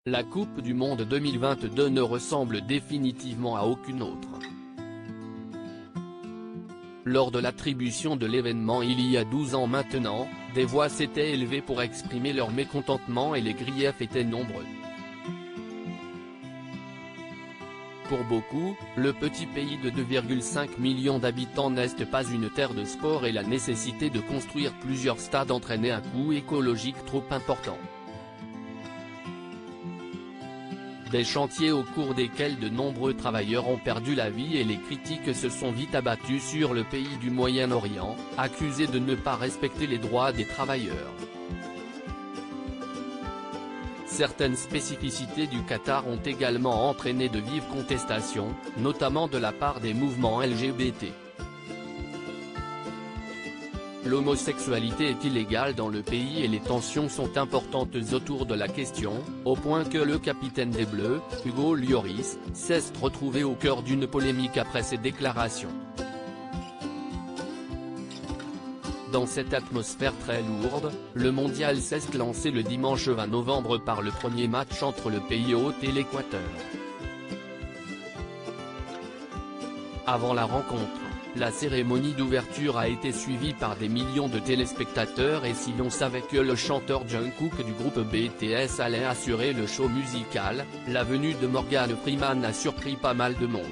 La Coupe du Monde 2022 ne ressemble définitivement à aucune autre. Lors de l'attribution de l'événement il y a 12 ans maintenant, des voix s'étaient élevées pour exprimer leur mécontentement et les griefs étaient nombreux. Pour beaucoup, le petit pays de 2,5 millions d'habitants n'est pas une terre de sport et la nécessité de construire plusieurs stades entraînait un coût écologique trop important. Des chantiers au cours desquels de nombreux travailleurs ont perdu la vie et les critiques se sont vite abattues sur le pays du Moyen-Orient, accusé de ne pas respecter les droits des travailleurs. Certaines spécificités du Qatar ont également entraîné de vives contestations, notamment de la part des mouvements LGBT. L'homosexualité est illégale dans le pays et les tensions sont importantes autour de la question, au point que le capitaine des Bleus, Hugo Lloris, s'est retrouvé au cœur d'une polémique après ses déclarations. Dans cette atmosphère très lourde, le mondial s'est lancé le dimanche 20 novembre par le premier match entre le pays hôte et l'Équateur. Avant la rencontre, la cérémonie d'ouverture a été suivie par des millions de téléspectateurs et si l'on savait que le chanteur Jungkook du groupe BTS allait assurer le show musical, la venue de Morgan Freeman a surpris pas mal de monde.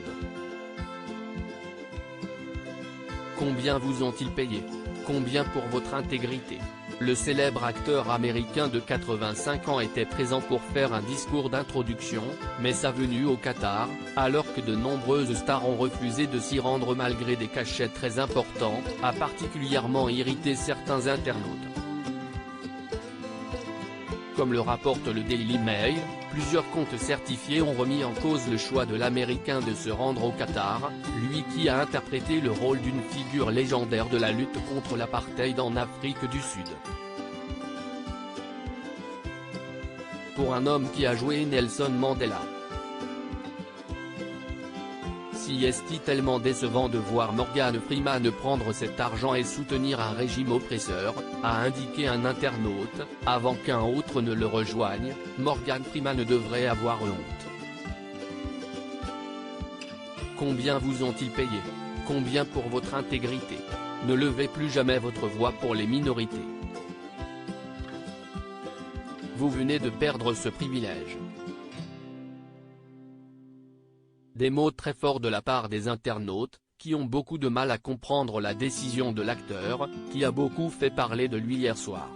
Combien vous ont-ils payé? Combien pour votre intégrité? Le célèbre acteur américain de 85 ans était présent pour faire un discours d'introduction, mais sa venue au Qatar, alors que de nombreuses stars ont refusé de s'y rendre malgré des cachets très importants, a particulièrement irrité certains internautes. Comme le rapporte le Daily Mail, plusieurs comptes certifiés ont remis en cause le choix de l'Américain de se rendre au Qatar, lui qui a interprété le rôle d'une figure légendaire de la lutte contre l'apartheid en Afrique du Sud. Pour un homme qui a joué Nelson Mandela. Si est-il tellement décevant de voir Morgan Freeman prendre cet argent et soutenir un régime oppresseur, a indiqué un internaute, avant qu'un autre ne le rejoigne, Morgan Freeman devrait avoir honte. Combien vous ont-ils payé? Combien pour votre intégrité? Ne levez plus jamais votre voix pour les minorités. Vous venez de perdre ce privilège. Des mots très forts de la part des internautes, qui ont beaucoup de mal à comprendre la décision de l'acteur, qui a beaucoup fait parler de lui hier soir.